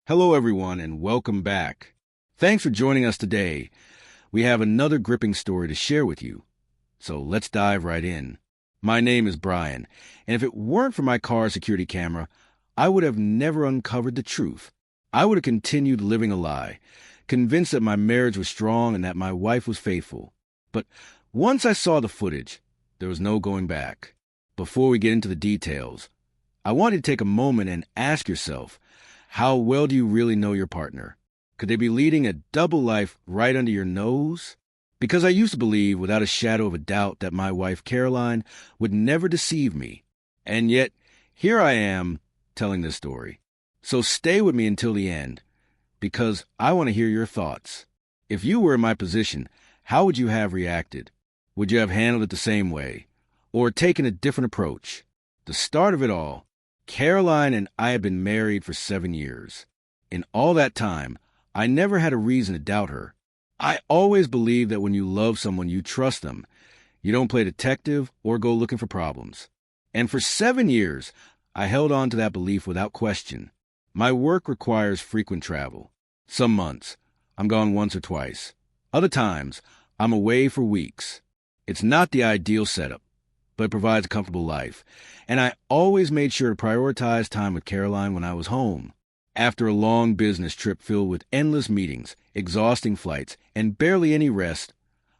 Hello, everyone, and welcome back. Thanks for joining us today. We have another gripping story to share with you. So let's dive right in. My name is Brian, and if it weren't for my car's security camera, I would have never uncovered the truth. I would have continued living a lie, convinced that my marriage was strong and that my wife was faithful. But once I saw the footage, there was no going back. Before we get into the details, I want you to take a moment and ask yourself, how well do you really know your partner? Could they be leading a double life right under your nose? Because I used to believe without a shadow of a doubt that my wife Caroline would never deceive me. And yet, here I am telling this story. So stay with me until the end, because I want to hear your thoughts. If you were in my position, how would you have reacted? Would you have handled it the same way, or taken a different approach? The start of it all, Caroline and I had been married for 7 years. In all that time, I never had a reason to doubt her. I always believed that when you love someone, you trust them. You don't play detective or go looking for problems. And for 7 years, I held on to that belief without question. My work requires frequent travel. Some months, I'm gone once or twice. Other times, I'm away for weeks. It's not the ideal setup, but it provides a comfortable life. And I always made sure to prioritize time with Caroline when I was home. After a long business trip filled with endless meetings, exhausting flights, and barely any rest,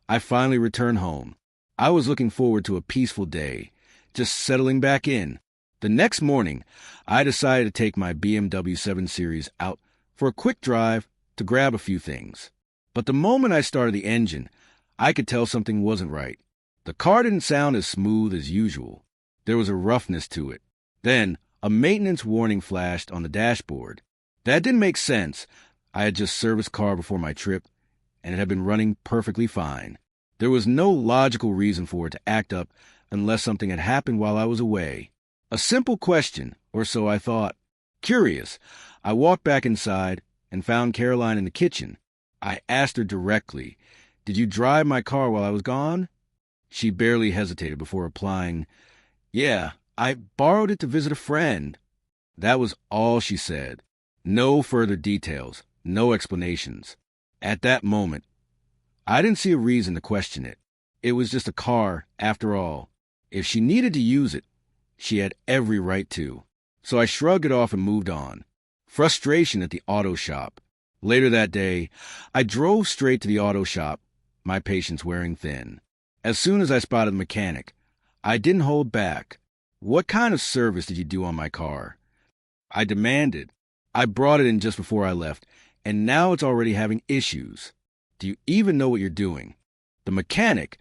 I finally returned home. I was looking forward to a peaceful day, just settling back in. The next morning, I decided to take my BMW 7 Series out for a quick drive to grab a few things. But the moment I started the engine, I could tell something wasn't right. The car didn't sound as smooth as usual. There was a roughness to it. Then, a maintenance warning flashed on the dashboard. That didn't make sense. I had just serviced the car before my trip, and it had been running perfectly fine. There was no logical reason for it to act up unless something had happened while I was away. A simple question, or so I thought. Curious, I walked back inside and found Caroline in the kitchen. I asked her directly, "Did you drive my car while I was gone?" She barely hesitated before replying, "Yeah, I borrowed it to visit a friend." That was all she said. No further details, no explanations. At that moment, I didn't see a reason to question it. It was just a car, after all. If she needed to use it, she had every right to. So I shrugged it off and moved on. Frustration at the auto shop. Later that day, I drove straight to the auto shop, my patience wearing thin. As soon as I spotted the mechanic, I didn't hold back. "What kind of service did you do on my car?" I demanded. "I brought it in just before I left, and now it's already having issues. Do you even know what you're doing?" The mechanic,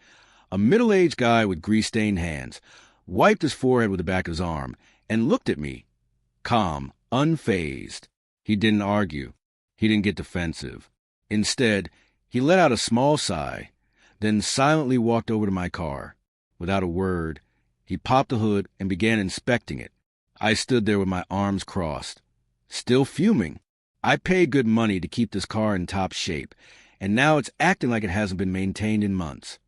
a middle-aged guy with grease-stained hands, wiped his forehead with the back of his arm and looked at me, calm, unfazed. He didn't argue. He didn't get defensive. Instead, he let out a small sigh, then silently walked over to my car. Without a word, he popped the hood and began inspecting it. I stood there with my arms crossed, still fuming. I paid good money to keep this car in top shape, and now it's acting like it hasn't been maintained in months.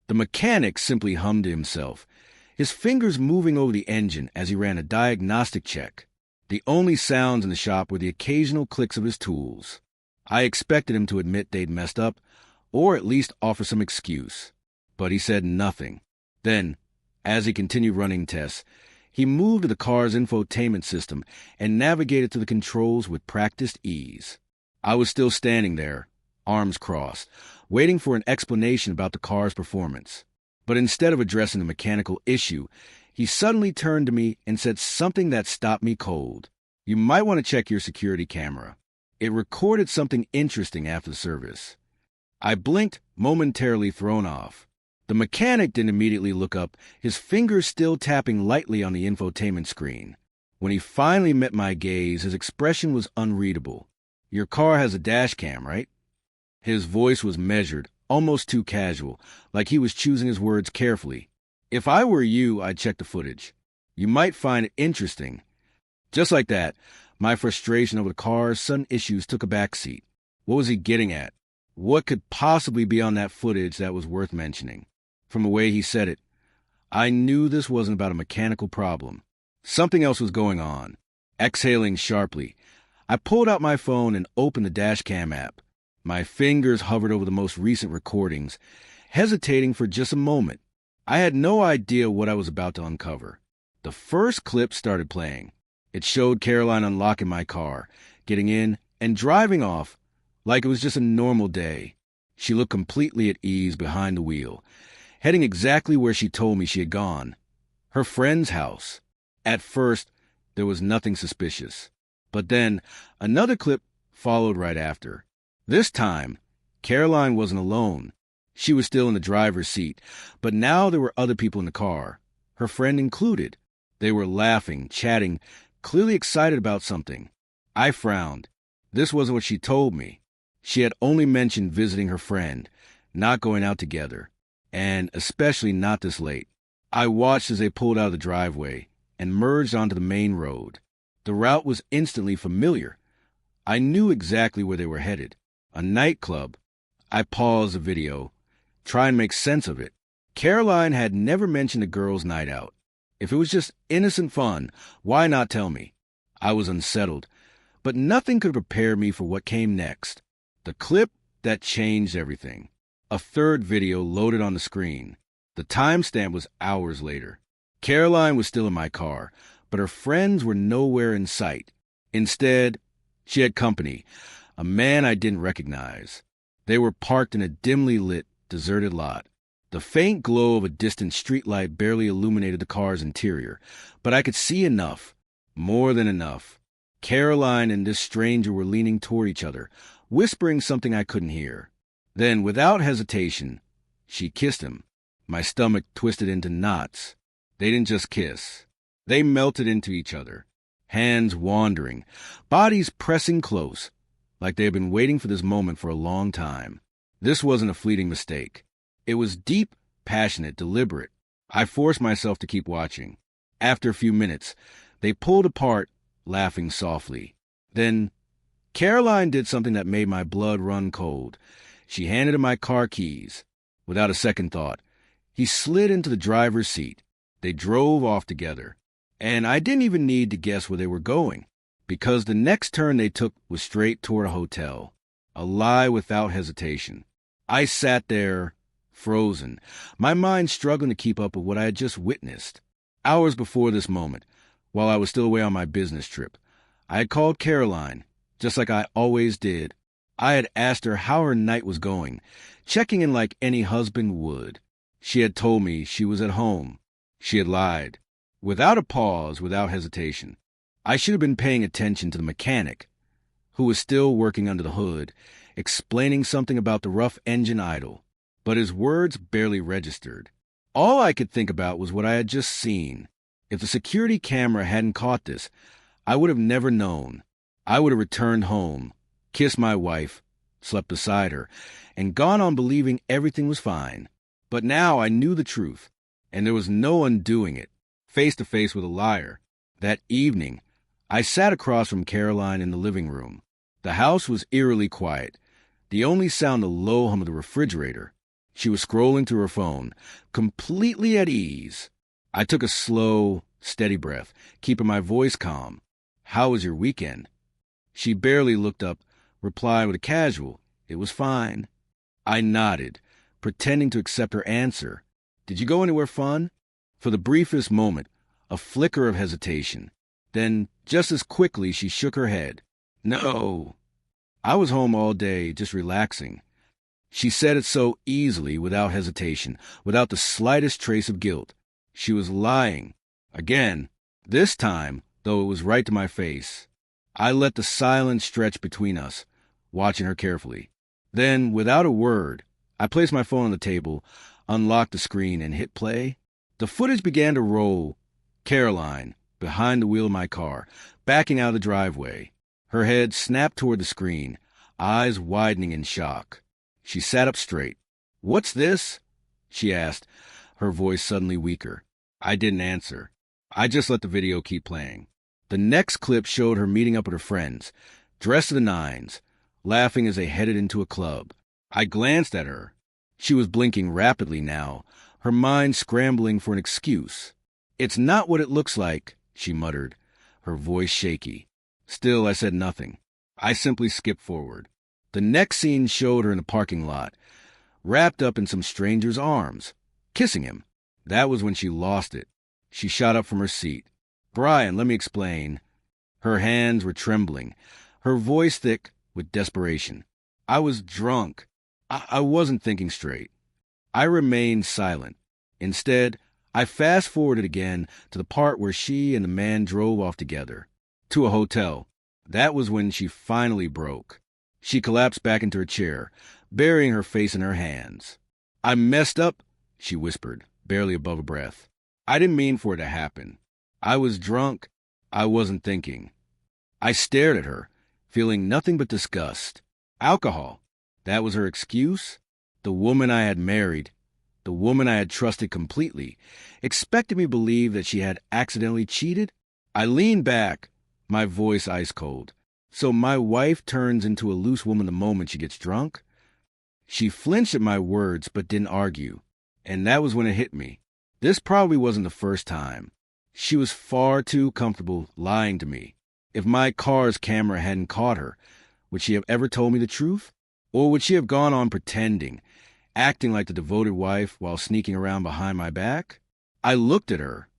The mechanic simply hummed to himself, his fingers moving over the engine as he ran a diagnostic check. The only sounds in the shop were the occasional clicks of his tools. I expected him to admit they'd messed up, or at least offer some excuse. But he said nothing. Then, as he continued running tests, he moved to the car's infotainment system and navigated to the controls with practiced ease. I was still standing there, arms crossed, waiting for an explanation about the car's performance. But instead of addressing the mechanical issue, he suddenly turned to me and said something that stopped me cold. "You might want to check your security camera. It recorded something interesting after the service." I blinked, momentarily thrown off. The mechanic didn't immediately look up, his fingers still tapping lightly on the infotainment screen. When he finally met my gaze, his expression was unreadable. "Your car has a dash cam, right?" His voice was measured, almost too casual, like he was choosing his words carefully. "If I were you, I'd check the footage. You might find it interesting." Just like that, my frustration over the car's sudden issues took a backseat. What was he getting at? What could possibly be on that footage that was worth mentioning? From the way he said it, I knew this wasn't about a mechanical problem. Something else was going on. Exhaling sharply, I pulled out my phone and opened the Dashcam app. My fingers hovered over the most recent recordings, hesitating for just a moment. I had no idea what I was about to uncover. The first clip started playing. It showed Caroline unlocking my car, getting in, and driving off like it was just a normal day. She looked completely at ease behind the wheel, heading exactly where she told me she had gone. Her friend's house. At first, there was nothing suspicious. But then, another clip followed right after. This time, Caroline wasn't alone. She was still in the driver's seat, but now there were other people in the car, her friend included. They were laughing, chatting, clearly excited about something. I frowned. This wasn't what she told me. She had only mentioned visiting her friend, not going out together, and especially not this late. I watched as they pulled out of the driveway and merged onto the main road. The route was instantly familiar. I knew exactly where they were headed. A nightclub. I paused the video, try and make sense of it. Caroline had never mentioned a girls' night out. If it was just innocent fun, why not tell me? I was unsettled, but nothing could prepare me for what came next. The clip that changed everything. A third video loaded on the screen. The timestamp was hours later. Caroline was still in my car, but her friends were nowhere in sight. Instead, she had company, a man I didn't recognize. They were parked in a dimly lit, deserted lot. The faint glow of a distant streetlight barely illuminated the car's interior, but I could see enough, more than enough. Caroline and this stranger were leaning toward each other, whispering something I couldn't hear. Then, without hesitation, she kissed him. My stomach twisted into knots. They didn't just kiss. They melted into each other, hands wandering, bodies pressing close, like they had been waiting for this moment for a long time. This wasn't a fleeting mistake. It was deep, passionate, deliberate. I forced myself to keep watching. After a few minutes, they pulled apart, laughing softly. Then, Caroline did something that made my blood run cold. She handed him my car keys. Without a second thought, he slid into the driver's seat. They drove off together. And I didn't even need to guess where they were going, because the next turn they took was straight toward a hotel. A lie without hesitation. I sat there, frozen, my mind struggling to keep up with what I had just witnessed. Hours before this moment, while I was still away on my business trip, I had called Caroline, just like I always did. I had asked her how her night was going, checking in like any husband would. She had told me she was at home. She had lied. Without a pause, without hesitation. I should have been paying attention to the mechanic, who was still working under the hood, explaining something about the rough engine idle, but his words barely registered. All I could think about was what I had just seen. If the security camera hadn't caught this, I would have never known. I would have returned home, kissed my wife, slept beside her, and gone on believing everything was fine. But now I knew the truth, and there was no undoing it. Face to face with a liar. That evening, I sat across from Caroline in the living room. The house was eerily quiet, the only sound the low hum of the refrigerator. She was scrolling through her phone, completely at ease. I took a slow, steady breath, keeping my voice calm. "How was your weekend?" She barely looked up, replied with a casual, "It was fine." I nodded, pretending to accept her answer. "Did you go anywhere fun?" For the briefest moment, a flicker of hesitation. Then, just as quickly, she shook her head. "No. I was home all day, just relaxing." She said it so easily, without hesitation, without the slightest trace of guilt. She was lying. Again. This time, though it was right to my face. I let the silence stretch between us, watching her carefully. Then, without a word, I placed my phone on the table, unlocked the screen, and hit play. The footage began to roll. Caroline, behind the wheel of my car, backing out of the driveway. Her head snapped toward the screen, eyes widening in shock. She sat up straight. "What's this?" she asked, her voice suddenly weaker. I didn't answer. I just let the video keep playing. The next clip showed her meeting up with her friends, dressed to the nines, laughing as they headed into a club. I glanced at her. She was blinking rapidly now, her mind scrambling for an excuse. "It's not what it looks like," she muttered, her voice shaky. Still, I said nothing. I simply skipped forward. The next scene showed her in the parking lot, wrapped up in some stranger's arms, kissing him. That was when she lost it. She shot up from her seat. "Brian, let me explain." Her hands were trembling, her voice thick with desperation. I was drunk. I wasn't thinking straight. I remained silent. Instead, I fast-forwarded again to the part where she and the man drove off together, to a hotel. That was when she finally broke. She collapsed back into her chair, burying her face in her hands. "I messed up," she whispered, barely above a breath. "I didn't mean for it to happen. I was drunk. I wasn't thinking." I stared at her, feeling nothing but disgust. Alcohol. That was her excuse? The woman I had married, the woman I had trusted completely, expected me to believe that she had accidentally cheated? I leaned back, my voice ice cold. "So my wife turns into a loose woman the moment she gets drunk?" She flinched at my words but didn't argue. And that was when it hit me. This probably wasn't the first time. She was far too comfortable lying to me. If my car's camera hadn't caught her, would she have ever told me the truth? Or would she have gone on pretending, acting like the devoted wife while sneaking around behind my back? I looked at her,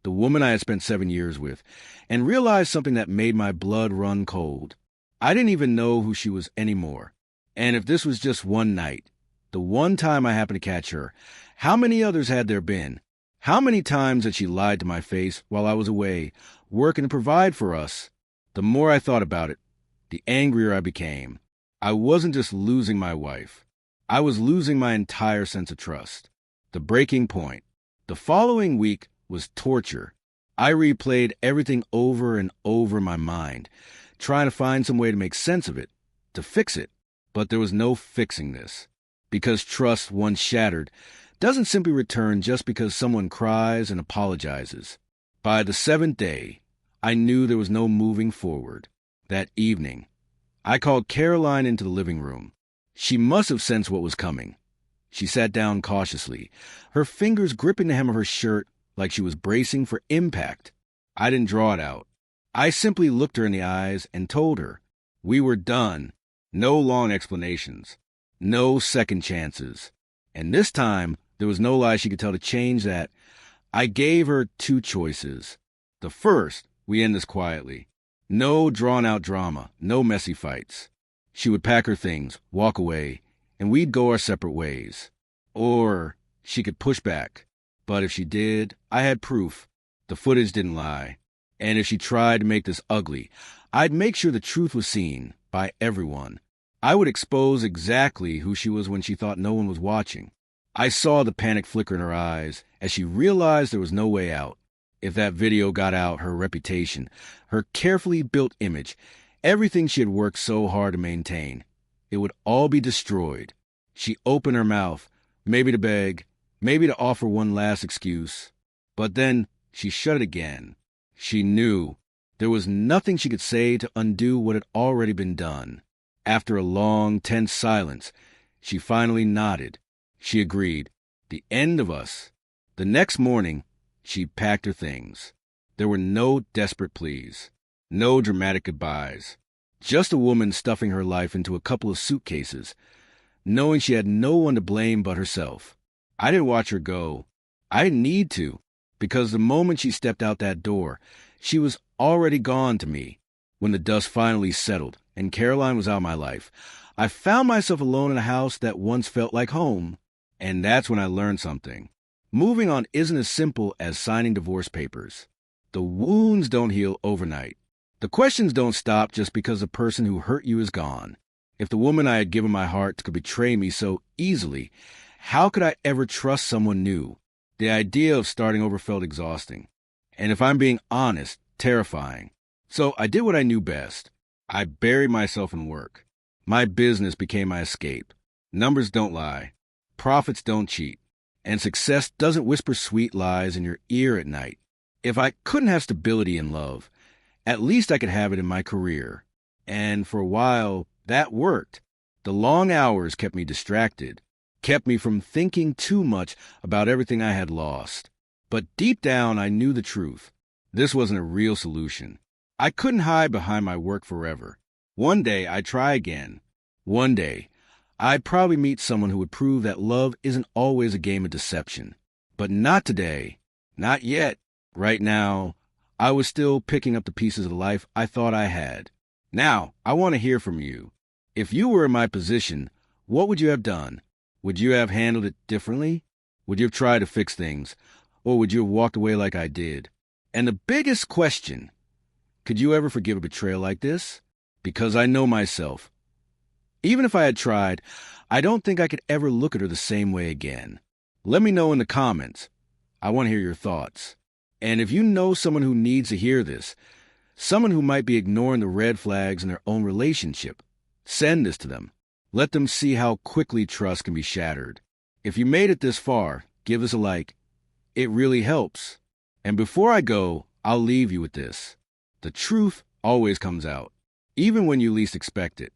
the woman I had spent 7 years with, and realized something that made my blood run cold. I didn't even know who she was anymore. And if this was just one night, the one time I happened to catch her, how many others had there been? How many times had she lied to my face while I was away, working to provide for us? The more I thought about it, the angrier I became. I wasn't just losing my wife. I was losing my entire sense of trust. The breaking point. The following week was torture. I replayed everything over and over in my mind, trying to find some way to make sense of it, to fix it. But there was no fixing this. Because trust, once shattered, doesn't simply return just because someone cries and apologizes. By the 7th day, I knew there was no moving forward. That evening, I called Caroline into the living room. She must have sensed what was coming. She sat down cautiously, her fingers gripping the hem of her shirt like she was bracing for impact. I didn't draw it out. I simply looked her in the eyes and told her we were done. No long explanations. No second chances. And this time, there was no lie she could tell to change that. I gave her 2 choices. The first, we end this quietly. No drawn-out drama, no messy fights. She would pack her things, walk away, and we'd go our separate ways. Or she could push back. But if she did, I had proof. The footage didn't lie. And if she tried to make this ugly, I'd make sure the truth was seen by everyone. I would expose exactly who she was when she thought no one was watching. I saw the panic flicker in her eyes as she realized there was no way out. If that video got out, her reputation, her carefully built image, everything she had worked so hard to maintain, it would all be destroyed. She opened her mouth, maybe to beg, maybe to offer one last excuse. But then she shut it again. She knew there was nothing she could say to undo what had already been done. After a long, tense silence, she finally nodded. She agreed. The end of us. The next morning, she packed her things. There were no desperate pleas, no dramatic goodbyes. Just a woman stuffing her life into a couple of suitcases, knowing she had no one to blame but herself. I didn't watch her go. I didn't need to, because the moment she stepped out that door, she was already gone to me. When the dust finally settled and Caroline was out of my life, I found myself alone in a house that once felt like home. And that's when I learned something. Moving on isn't as simple as signing divorce papers. The wounds don't heal overnight. The questions don't stop just because the person who hurt you is gone. If the woman I had given my heart to could betray me so easily, how could I ever trust someone new? The idea of starting over felt exhausting. And if I'm being honest, terrifying. So I did what I knew best. I buried myself in work. My business became my escape. Numbers don't lie. Profits don't cheat. And success doesn't whisper sweet lies in your ear at night. If I couldn't have stability in love, at least I could have it in my career. And for a while, that worked. The long hours kept me distracted, kept me from thinking too much about everything I had lost. But deep down, I knew the truth. This wasn't a real solution. I couldn't hide behind my work forever. One day I'd try again. One day I'd probably meet someone who would prove that love isn't always a game of deception. But not today. Not yet. Right now, I was still picking up the pieces of life I thought I had. Now, I want to hear from you. If you were in my position, what would you have done? Would you have handled it differently? Would you have tried to fix things? Or would you have walked away like I did? And the biggest question, could you ever forgive a betrayal like this? Because I know myself. Even if I had tried, I don't think I could ever look at her the same way again. Let me know in the comments. I want to hear your thoughts. And if you know someone who needs to hear this, someone who might be ignoring the red flags in their own relationship, send this to them. Let them see how quickly trust can be shattered. If you made it this far, give us a like. It really helps. And before I go, I'll leave you with this. The truth always comes out, even when you least expect it.